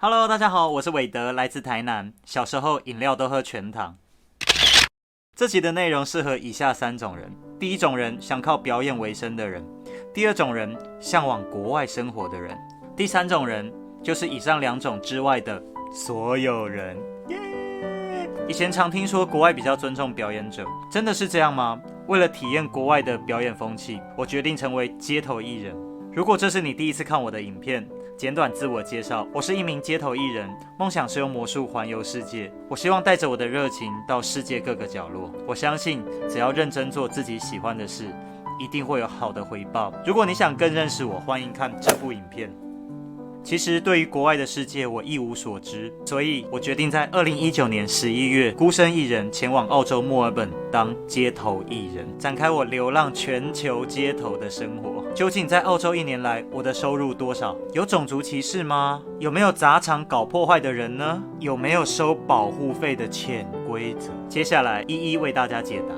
Hello， 大家好，我是韦德，来自台南。小时候饮料都喝全糖。这集的内容适合以下3种人：第一种人，想靠表演为生的人；第二种人，向往国外生活的人；第三种人，就是以上2种之外的所有人。以前常听说国外比较尊重表演者，真的是这样吗？为了体验国外的表演风气，我决定成为街头艺人。如果这是你第一次看我的影片，简短自我介绍，我是一名街头艺人，梦想是用魔术环游世界。我希望带着我的热情到世界各个角落。我相信，只要认真做自己喜欢的事，一定会有好的回报。如果你想更认识我，欢迎看这部影片。其实对于国外的世界我一无所知，所以我决定在2019年11月孤身一人前往澳洲墨尔本当街头艺人，展开我流浪全球街头的生活。究竟在澳洲1年来我的收入多少？有种族歧视吗？有没有砸场搞破坏的人呢？有没有收保护费的潜规则？接下来一一为大家解答。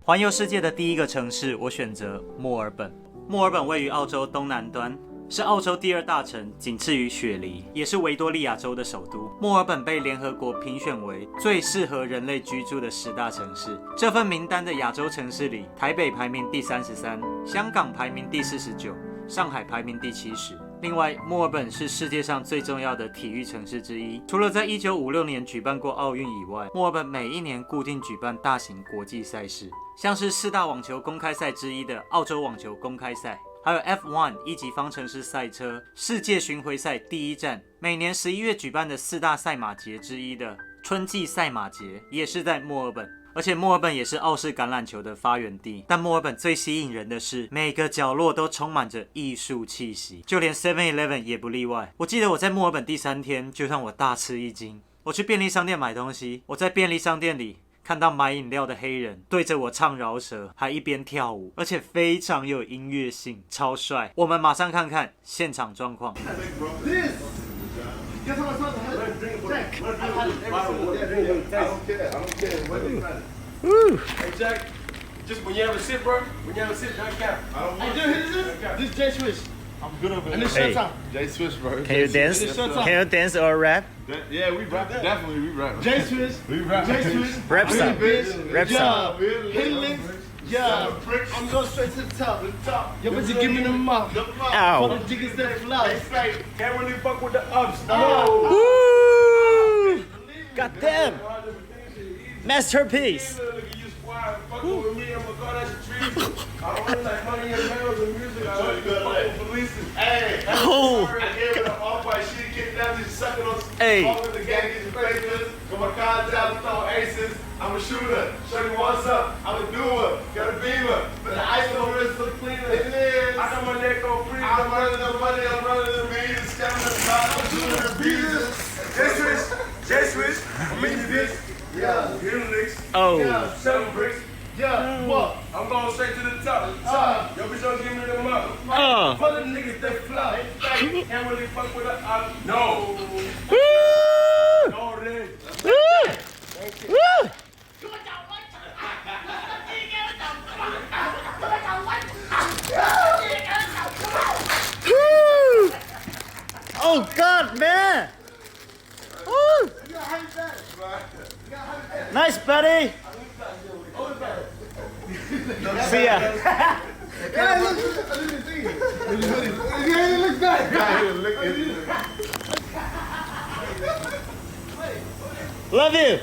环游世界的第一个城市，我选择墨尔本。墨尔本位于澳洲东南端，是澳洲第2大城，仅次于雪梨，也是维多利亚州的首都。墨尔本被联合国评选为最适合人类居住的10大城市。这份名单的亚洲城市里，台北排名第33，香港排名第49，上海排名第70。另外，墨尔本是世界上最重要的体育城市之一。除了在1956年举办过奥运以外，墨尔本每1年固定举办大型国际赛事，像是4大网球公开赛之一的澳洲网球公开赛，还有 F1 1级方程式赛车世界巡回赛第1站，每年11月举办的4大赛马节之一的春季赛马节也是在墨尔本。而且墨尔本也是澳式橄榄球的发源地。但墨尔本最吸引人的是，每个角落都充满着艺术气息，就连 7-Eleven 也不例外。我记得我在墨尔本第3天就让我大吃一惊。我去便利商店买东西，我在便利商店里看到买饮料的黑人对着我唱饶舌，还一边跳舞，而且非常有音乐性，超帅。我们马上看看现场状况。Guess how much money I had? Jack. I don't care. Hey Jack, just when you have a sip, bro. When you have a sip, don't count. I don't want to. This is Jay Swish. I'm good over it. And this Hey. shut up. Jay Swish, bro. Can you dance? Can you dance or rap? Yeah, we rap. Definitely, we rap. Jay Swish. We rap. Jay Swish. Rap some. Rap some. Yeah. Hit the links. Yeah. I'm going straight to the top. Yo, but you give me the mouth. For Ow. the jiggers that fly. Can't really fuck with the ups. Woo! God damn! Masterpiece! Fucking with me, I'm gonna go that's a treason. I don't want like money and pounds of music. I want to fucking police it. Hey. Oh! I gave her an off-white. She kicked down. She's sucking on. Hey. All of the gang is faceless. Got my cards out, throw aces. I'm a shooter. Show me what's up. I'm a doer. Got a beamer. But the ice on wrist look cleaner. It is. I got my neck on freeze. I'm running the money. I'm running the beans. Scamming the pot. I'm shooting the beans. Jay Swish, I'm in your bitch. Yeah. Hit the licks. Oh! Yeah. 7 bricks. Yeah. What? I'm going straight to the top. Yo, bitch, don't give me them up. For the niggas that fly. Can't really fuck with the ups. No. Woo! No, then. Woo! Woo! Woo! Oh God, man! Woo! Nice, buddy. See ya. Yeah, look back. Love you.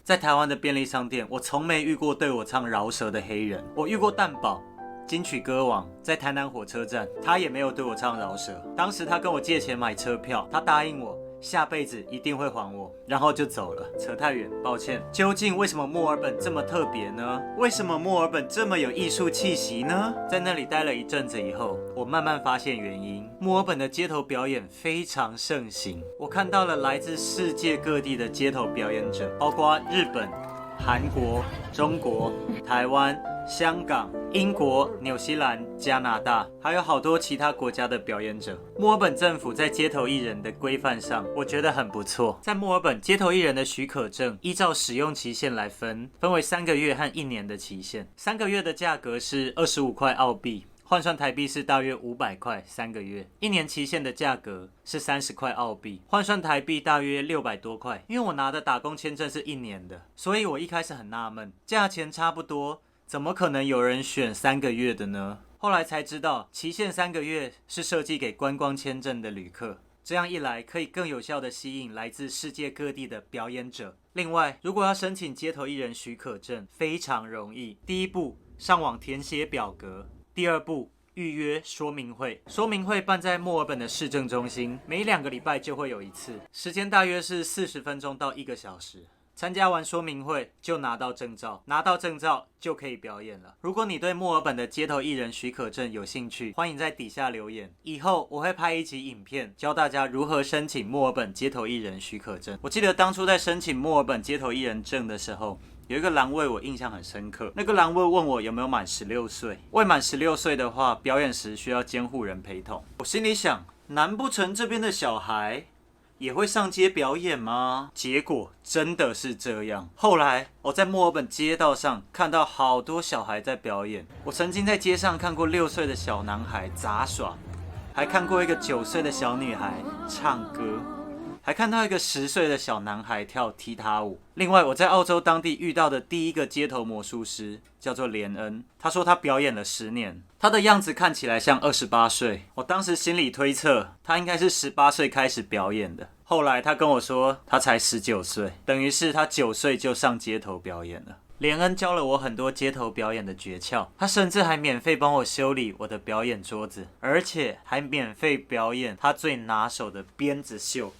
在台湾的便利商店，我从没遇过对我唱饶舌的黑人。我遇过蛋堡、金曲歌王，在台南火车站，他也没有对我唱饶舌。当时他跟我借钱买车票，他答应我下辈子一定会还我，然后就走了。扯太远，抱歉。究竟为什么墨尔本这么特别呢？为什么墨尔本这么有艺术气息呢？在那里待了一阵子以后，我慢慢发现原因。墨尔本的街头表演非常盛行，我看到了来自世界各地的街头表演者，包括日本、韩国、中国、台湾、香港、英国、纽西兰、加拿大，还有好多其他国家的表演者。墨尔本政府在街头艺人的规范上，我觉得很不错。在墨尔本，街头艺人的许可证依照使用期限来分为3个月和1年的期限。3个月的价格是25块澳币。换算台币是大约500块3个月，1年期限的价格是30块澳币，换算台币大约600多块。因为我拿的打工签证是1年的，所以我一开始很纳闷，价钱差不多，怎么可能有人选3个月的呢？后来才知道，期限3个月是设计给观光签证的旅客。这样一来，可以更有效地吸引来自世界各地的表演者。另外，如果要申请街头艺人许可证，非常容易。第一步，上网填写表格；第二步，预约说明会。说明会办在墨尔本的市政中心，每2个礼拜就会有一次，时间大约是40分钟到1个小时。参加完说明会就拿到证照，拿到证照就可以表演了。如果你对墨尔本的街头艺人许可证有兴趣，欢迎在底下留言。以后我会拍一集影片，教大家如何申请墨尔本街头艺人许可证。我记得当初在申请墨尔本街头艺人证的时候，有一个栏位我印象很深刻，那个栏位问我有没有满16岁，未满16岁的话，表演时需要监护人陪同。我心里想，难不成这边的小孩也会上街表演吗？结果真的是这样。后来我在墨尔本街道上看到好多小孩在表演。我曾经在街上看过6岁的小男孩杂耍，还看过一个9岁的小女孩唱歌，还看到一个10岁的小男孩跳踢踏舞。另外，我在澳洲当地遇到的第一个街头魔术师叫做连恩，他说他表演了10年，他的样子看起来像28岁。我当时心里推测，他应该是18岁开始表演的。后来他跟我说，他才19岁，等于是他9岁就上街头表演了。连恩教了我很多街头表演的诀窍，他甚至还免费帮我修理我的表演桌子，而且还免费表演他最拿手的鞭子秀。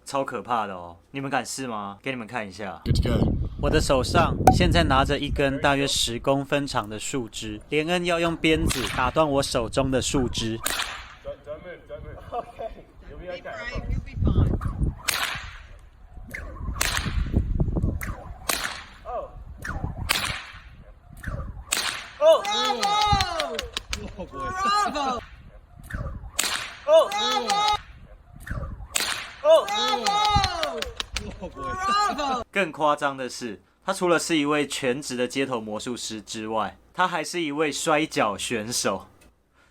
超可怕的哦！你们敢试吗？给你们看一下。我的手上现在拿着一根大约10公分长的树枝，连恩要用鞭子打断我手中的树枝。Don't move, don't move. Okay. You'll be okay. Be brave, you'll be fine. Oh. Oh! Bravo! Oh boy. Bravo! Oh. Bravo! Oh. Bravo! Oh boy. Bravo! 更夸张的是，他除了是一位全职的街头魔术师之外，他还是一位摔跤选手。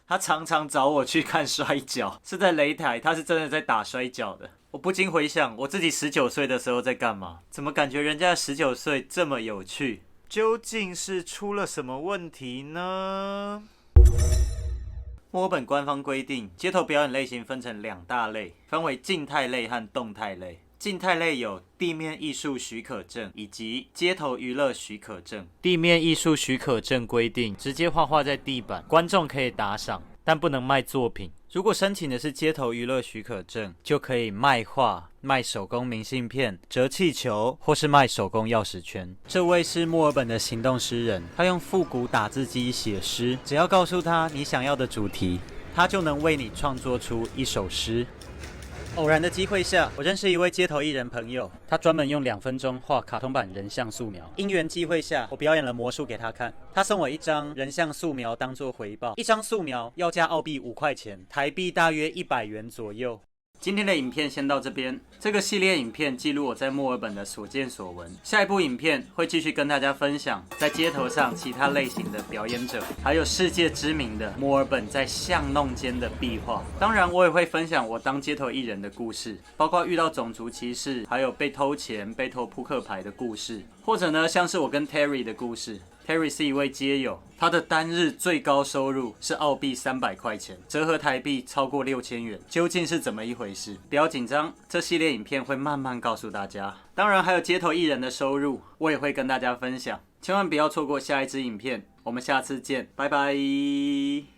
他常常找我去看摔跤，是在擂台，他是真的在打摔跤的。我不禁回想我自己19岁的时候在干嘛，怎么感觉人家19岁这么有趣？究竟是出了什么问题呢？墨尔本官方规定，街头表演类型分成2大类，分为静态类和动态类。静态类有地面艺术许可证以及街头娱乐许可证。地面艺术许可证规定，直接画在地板，观众可以打赏，但不能卖作品。如果申请的是街头娱乐许可证，就可以卖画、卖手工明信片、折气球，或是卖手工钥匙圈。这位是墨尔本的行动诗人，他用复古打字机写诗，只要告诉他你想要的主题，他就能为你创作出一首诗。偶然的机会下，我认识一位街头艺人朋友，他专门用2分钟画卡通版人像素描。因缘际会下，我表演了魔术给他看，他送我一张人像素描当作回报。一张素描要价澳币5块钱，台币大约100元左右。今天的影片先到这边，这个系列影片记录我在墨尔本的所见所闻。下一部影片会继续跟大家分享在街头上其他类型的表演者，还有世界知名的墨尔本在巷弄间的壁画。当然我也会分享我当街头艺人的故事，包括遇到种族歧视，还有被偷钱、被偷扑克牌的故事，或者呢像是我跟 Terry 的故事。Terry 是一位街友，他的单日最高收入是澳币300块钱，折合台币超过6000元。究竟是怎么一回事？不要紧张，这系列影片会慢慢告诉大家。当然还有街头艺人的收入，我也会跟大家分享。千万不要错过下一支影片，我们下次见，拜拜。